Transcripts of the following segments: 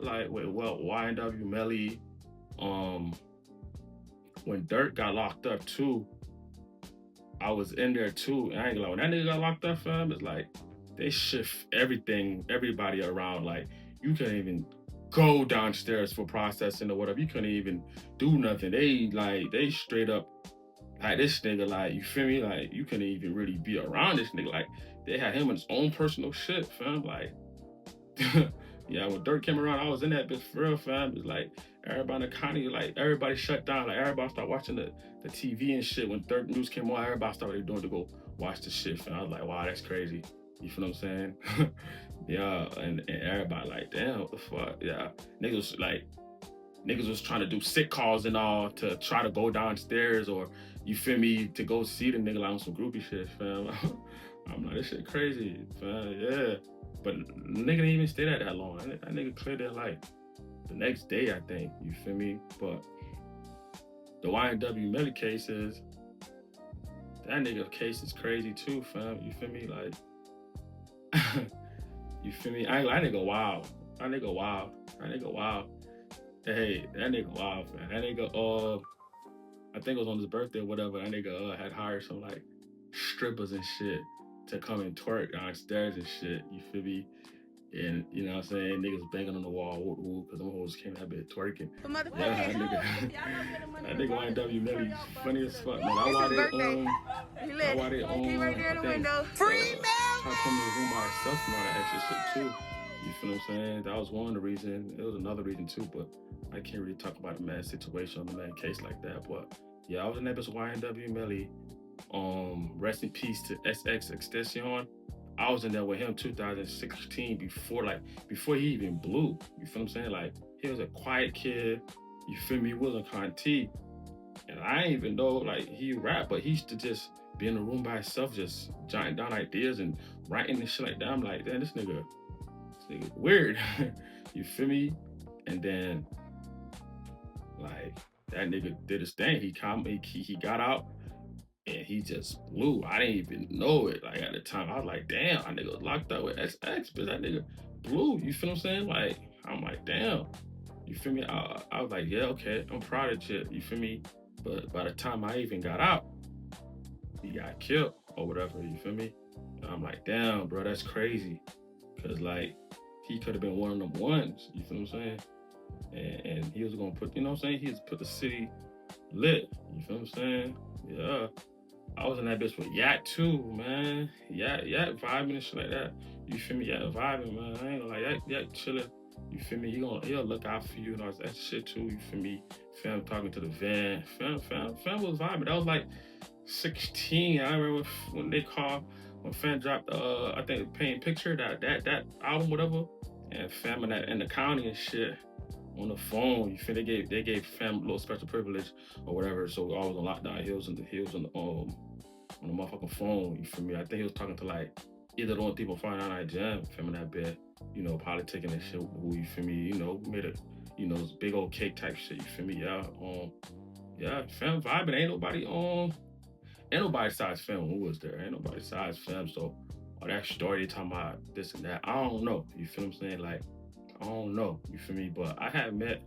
like with YNW Melly, um, when Durk got locked up too, I was in there too. And I ain't gonna lie, when that nigga got locked up, fam, it's like they shift everything, everybody around. Like you couldn't even go downstairs for processing or whatever. You couldn't even do nothing. They straight up like this nigga, like you feel me? Like you couldn't even really be around this nigga. Like they had him in his own personal shit, fam. Like yeah, when Dirk came around, I was in that bitch for real, fam. It's like everybody in the county, like everybody shut down. Like everybody started watching the TV and shit. When Dirk news came on, everybody started what they doing to go watch the shit, fam. I was like, wow, that's crazy. You feel what I'm saying? Yeah, and everybody like, damn, what the fuck? Yeah, niggas was trying to do sick calls and all to try to go downstairs or you feel me to go see the nigga like on some groupie shit, fam. I'm like, this shit crazy, fam. Yeah, but nigga didn't even stay there that long. That nigga cleared it like the next day, I think. You feel me? But the YNW Melly case is that nigga case is crazy too, fam. You feel me? Like, you feel me? I ain't that nigga wild. That nigga wild. That nigga wild. Hey, that nigga wild, man. That nigga, I think it was on his birthday or whatever. That nigga had hired some like strippers and shit to come and twerk downstairs and shit. You feel me? And you know what I'm saying? Niggas banging on the wall, because them hoes came that bit twerking. Yeah, that nigga, that nigga YNW Melly funny as fuck, man. I why they I think try to come in the room by herself and all that extra shit too. You feel what I'm saying? That was one of the reasons. It was another reason too, but I can't really talk about a man situation on the man case like that. But yeah, I was in that bitch YNW Melly. Rest in peace to XXXTentacion. I was in there with him 2016 before he even blew. You feel what I'm saying? Like he was a quiet kid. You feel me? He wasn't Conti. And I didn't even know like he rap, but he used to just be in the room by himself, just jotting down ideas and writing and shit like that. I'm like, damn, this nigga weird. You feel me? And then like that nigga did his thing. He got out and he just blew. I didn't even know it. Like at the time, I was like, damn, that nigga was locked up with XX, but that nigga blew. You feel what I'm saying? Like I'm like, damn. You feel me? I was like, yeah, okay, I'm proud of you. You feel me? But by the time I even got out, he got killed or whatever. You feel me? And I'm like, damn, bro, that's crazy. Cause like he could have been one of them ones. You feel what I'm saying? And he was gonna put, you know what I'm saying? He was put the city lit. You feel what I'm saying? Yeah. I was in that bitch with Yak too, man. Yak vibing and shit like that. You feel me? Yak vibing, man. I ain't gonna lie, Yak chilling. You feel me? He'll look out for you and all that shit too. You feel me? Fam talking to the van. Fam was vibing. That was like 16. I remember when they called when Fam dropped I think Paint Picture, that album, whatever. And Fam in the county and shit on the phone. You feel they gave Fam a little special privilege or whatever. So I was on lockdown. He was on the motherfucking phone. You feel me? I think he was talking to like either the one people find out I jam, feel me, that bit, you know, politicking and shit. Who you feel me? You know, made a this big old cake type shit. You feel me? Yeah, fam vibing. Ain't nobody size fam who was there. Ain't nobody size fam. So all that story they talking about this and that. I don't know. You feel what I'm saying? Like I don't know. You feel me? But I had met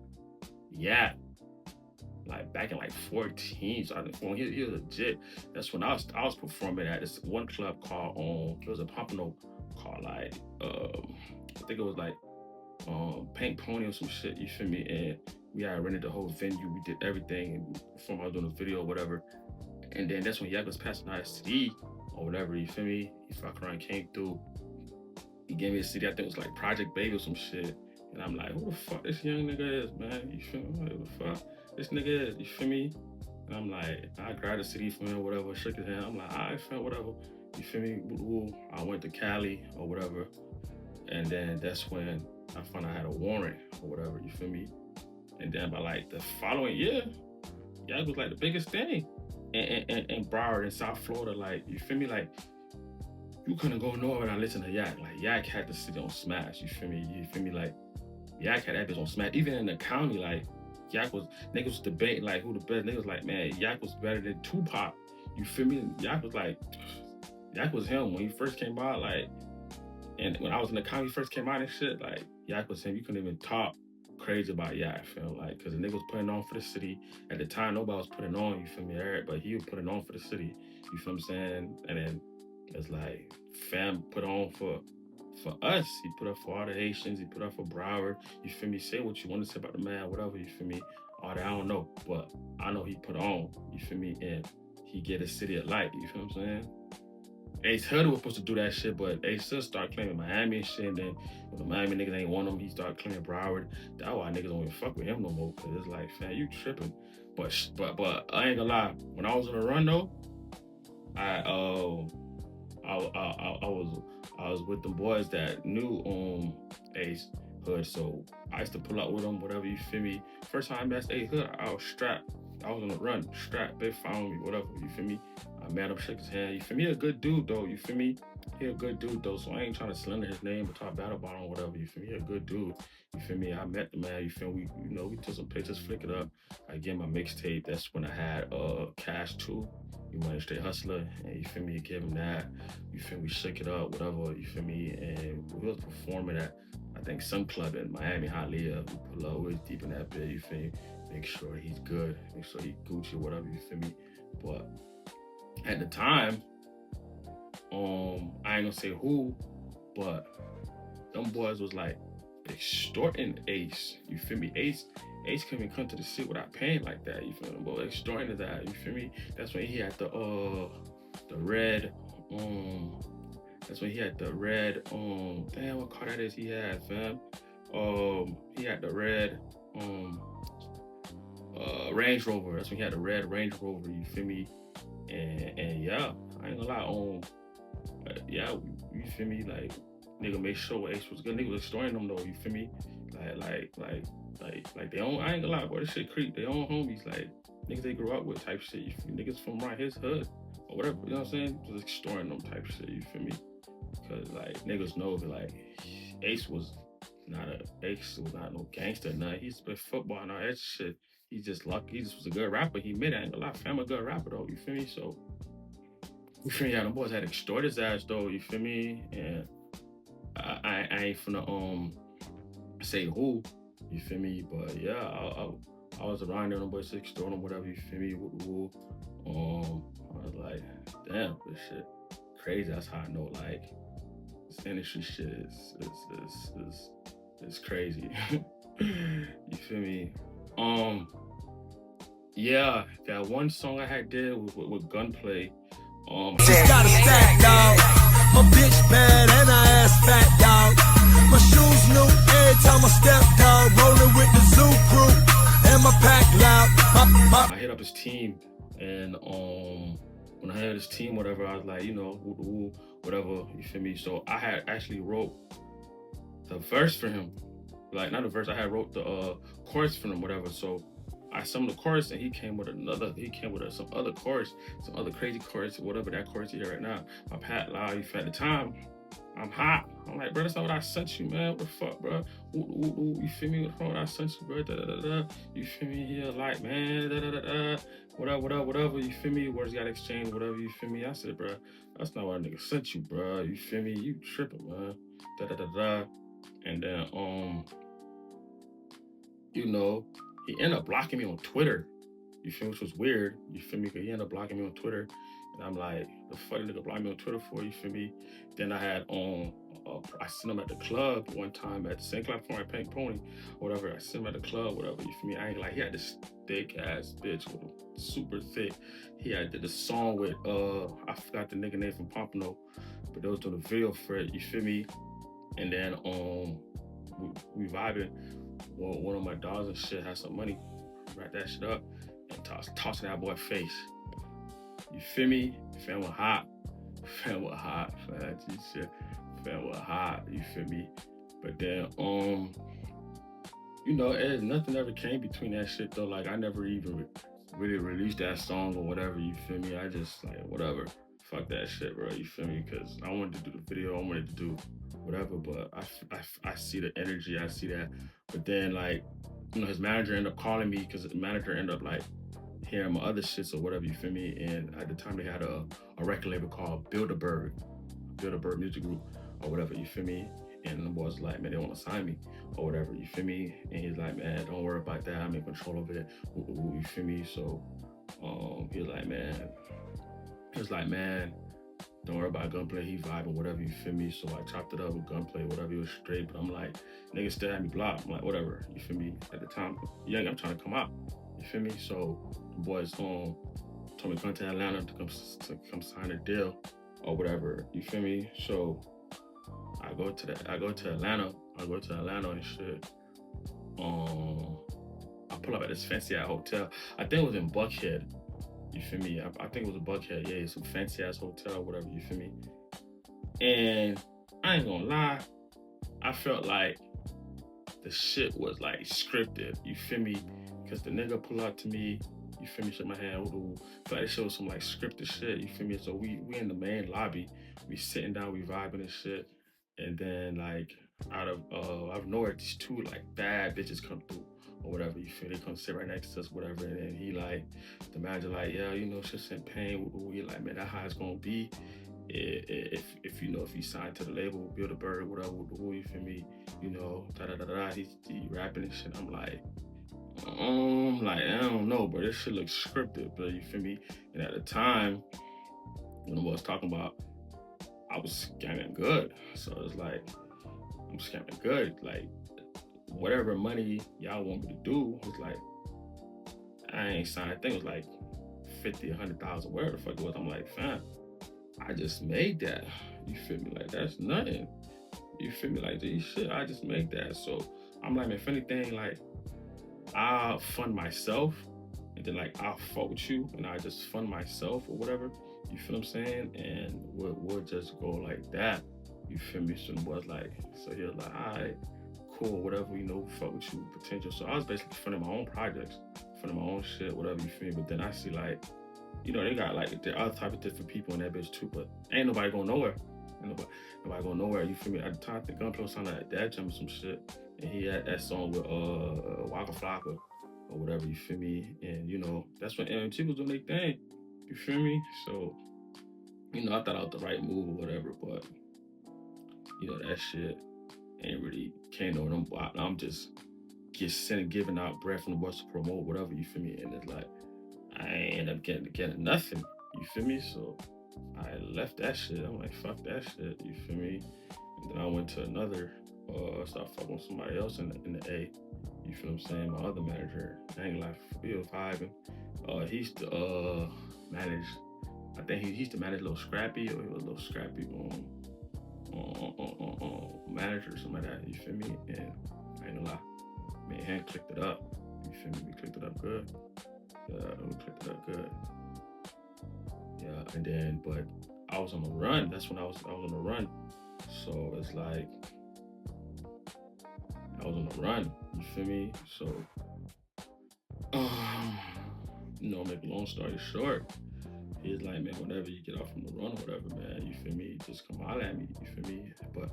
like back in like 14. So I think when he was legit. That's when I was performing at this one club called it was a Pompano called like I think it was like Pink Pony or some shit, you feel me? And we had rented the whole venue, we did everything and before I was doing a video or whatever. And then that's when Yak was passing out his CD or whatever, you feel me? He fucking around came through. He gave me a CD, I think it was like Project Baby or some shit. And I'm like, who the fuck this young nigga is, man? You feel me? Who the fuck this nigga is? You feel me? And I'm like, I grabbed a CD from him or whatever, shook his hand. I'm like, all right, fam, whatever. You feel me? I went to Cali or whatever. And then that's when I found out I had a warrant or whatever, you feel me? And then by like the following year, Yak was like the biggest thing in Broward in South Florida. Like, you feel me? Like, you couldn't go nowhere without listening to Yak. Like, Yak had the city on smash, you feel me? You feel me? Like, Yak had that bitch on smash. Even in the county, like, niggas was debating, like, who the best. Niggas like, man, Yak was better than Tupac. You feel me? Yak was him when he first came out, like, and when I was in the county, first came out and shit, like, Yak was saying you couldn't even talk crazy about Yak, feel like, because the nigga was putting on for the city. At the time, nobody was putting on, you feel me, Eric, but he was putting on for the city, you feel what I'm saying? And then it's like, fam put on for us. He put up for all the Haitians, he put up for Broward, you feel me? Say what you want to say about the man, whatever, you feel me? All that, I don't know, but I know he put on, you feel me? And he get a city of light, you feel what I'm saying? Ace Hood was supposed to do that shit, but Ace Hood started claiming Miami and shit. And then when the Miami niggas ain't want him, he started claiming Broward. That's why niggas don't even fuck with him no more. Cause it's like, fam, you tripping. But I ain't gonna lie. When I was on the run though, I I was with the boys that knew Ace Hood, so I used to pull up with him, whatever, you feel me. First time I met Ace Hood, I was strapped. I was on the run, strapped. They found me, whatever, you feel me. I met him, shook his hand. You feel me? He a good dude though, you feel me? He a good dude though, so I ain't trying to slander his name or talk bad about him, whatever. You feel me? He a good dude. You feel me? I met the man. You feel me? We took some pictures, flick it up. I get my mixtape. That's when I had Cash 2. You went straight hustler, and you feel me? You give him that. You feel me? Shake it up, whatever. You feel me? And we was performing at, I think, some club in Miami, Hialeah. We pull up, we was deep in that bit. You feel me? Make sure he's good. Make sure he Gucci, whatever. You feel me? But at the time, I ain't gonna say who, but them boys was like extorting Ace. You feel me? Ace couldn't even come to the city without paying like that. You feel me? But extorting that. You feel me? That's when he had the red. That's when he had the red. Damn, what car that is? He had, fam. He had the red. Range Rover. That's when he had the red Range Rover. You feel me? And yeah, I ain't gonna lie. Yeah, you feel me? Like, nigga made sure Ace was good. Nigga was extorting them though. You feel me? Like they own. I ain't gonna lie, boy. This shit creep. They own homies. Like niggas they grew up with type shit. You feel me? Niggas from right his hood or whatever. You know what I'm saying? Just extorting them type shit. You feel me? Cause like niggas know that like Ace was not no gangster. Nah, he spit football and all that shit. He's just lucky. He just was a good rapper. He made it. I ain't gonna lie. Fam a good rapper though. You feel me? So. You feel me? Yeah, them boys had extorted his ass though. You feel me? And I ain't finna say who. You feel me? But yeah, I was around there. Them boys extorting them, whatever. You feel me? I was like, damn, this shit crazy. That's how I know like this industry shit is crazy. You feel me? Yeah, that one song I had did with Gunplay. Just got a stack, dog. My bitch bad and I ass fat, dog. My shoes new every time I step, dog. Rolling with the zoo crew and my pack loud. I hit up his team, and when I hit his team, whatever, I was like, whatever, you feel me? So I had actually wrote the verse for him, like not the verse. I had wrote the chorus for him, whatever. So I sung the chorus and he came with some other chorus, some other crazy chorus, whatever that chorus you hear right now. My Pat Loud, you feel at the time, I'm hot. I'm like, bro, that's not what I sent you, man. What the fuck, bro? You feel me? What I sent you, bro? Da, da, da, da. You feel me? Yeah, like, man, da, da, da, da. Whatever, you feel me? Words got exchanged, whatever, you feel me? I said, bro, that's not what a nigga sent you, bro. You feel me? You tripping, man. Da, da, da, da. And then, he ended up blocking me on Twitter. You feel me? Which was weird. You feel me? Because he ended up blocking me on Twitter. And I'm like, the fuck nigga block me on Twitter for? You feel me? Then I had I seen him at the club one time at the same club for my Pink Pony, whatever. I seen him at the club, whatever. You feel me? I ain't like, he had this thick ass bitch with him, super thick. He had did a song with I forgot the nigga name from Pompano, but they was doing a video for it. You feel me? And then we vibing. Well, one of my dogs and shit had some money, wrap that shit up, and tossing that boy face. You feel me? Fam was hot. Fam was hot. Fam was hot. You feel me? But then, nothing ever came between that shit though. Like I never even really released that song or whatever. You feel me? I just like whatever. Fuck that shit, bro. You feel me? Because I wanted to do the video. I wanted to do whatever. But I see the energy. I see that. But then like, his manager ended up calling me because the manager ended up like hearing my other shits or whatever, you feel me? And at the time they had a record label called Bilderberg Music Group or whatever, you feel me? And the boys like, man, they want to sign me or whatever, you feel me? And he's like, man, don't worry about that. I'm in control of it. You feel me? So he was like, man, don't worry about gunplay. He vibing, whatever, you feel me? So I chopped it up with gunplay, whatever, it was straight. But I'm like, niggas still had me blocked. I'm like, whatever, you feel me? At the time, young, I'm trying to come out, you feel me? So the boys told me to come to Atlanta to come sign a deal or whatever, you feel me? So I go to Atlanta and shit. I pull up at this fancy ass hotel. I think it was in Buckhead. You feel me? I think it was a Buckhead. Yeah, some fancy ass hotel or whatever. You feel me? And I ain't gonna lie, I felt like the shit was like scripted. You feel me? Because the nigga pulled out to me. You feel me? Shook my hand. Felt like it showed some like scripted shit. You feel me? So we in the main lobby. We sitting down. We vibing and shit. And then like out of nowhere, these two like bad bitches come through or whatever, you feel. They come sit right next to us, whatever. And then he like, the manager like, yeah, you know, shit's in pain. We like, man, that how it's gonna be if you know, if you sign to the label, Build a Bird, whatever, you feel me? You know, he rapping and shit. I'm like, I don't know, but this shit looks scripted, but you feel me? And at the time, when I was talking about, I was scamming good. So it's like, I'm scamming good. Like, whatever money y'all want me to do, it's like, I ain't signed. I think it was like 50, 100,000, whatever the fuck it was. I'm like, fam, I just made that. You feel me? Like, that's nothing. You feel me? Like, this shit, I just made that. So I'm like, if anything, like, I'll fund myself, and then like I'll fuck with you, and I just fund myself or whatever. You feel what I'm saying? And we'll just go like that. You feel me? So the boy's like, so he was like, all right, cool, whatever, you know, fuck with you, potential. So I was basically funding my own projects, funding my own shit, whatever, you feel me? But then I see like, you know, they got like the other type of different people in that bitch too, but ain't nobody going nowhere. Ain't nobody going nowhere, you feel me? At the time, I think Gunplay was sounding like that jump or some shit. And he had that song with Waka Flocka or whatever, you feel me? And you know, that's when MT was doing their thing, you feel me? So, you know, I thought I was the right move or whatever, but you know, that shit ain't really came on them. I'm just giving out bread from the bus to promote whatever, you feel me? And it's like, I ain't end up getting nothing, you feel me? So I left that shit. I'm like, fuck that shit, you feel me? And then I went to another, start fucking with somebody else in the A. You feel what I'm saying? My other manager, I ain't like, we were vibing. He used to manage, I think he used to manage Little Scrappy, or he was a Little Scrappy manager or something like that, you feel me? And I ain't gonna lie, me and him clicked it up, you feel me? We clicked it up good. We clicked it up good. Yeah, and then, but I was on the run. That's when I was on the run. So it's like, I was on the run, you feel me? So, you know, make a long story short, he's like, man, whenever you get off from the run or whatever, man, you feel me? Just come holler at me, you feel me? But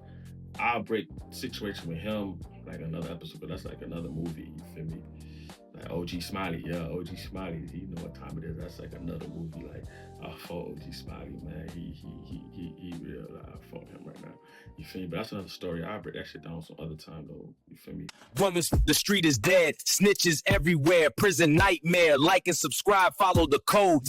I'll break situation with him like another episode, but that's like another movie, you feel me? Like OG Smiley, yeah, OG Smiley, you know what time it is. That's like another movie. Like, I fought OG Smiley, man. He real. I fought him right now. You feel me? But that's another story. I'll break that shit down some other time though. You feel me? Woman's the street is dead, snitches everywhere, prison nightmare. Like and subscribe, follow the code.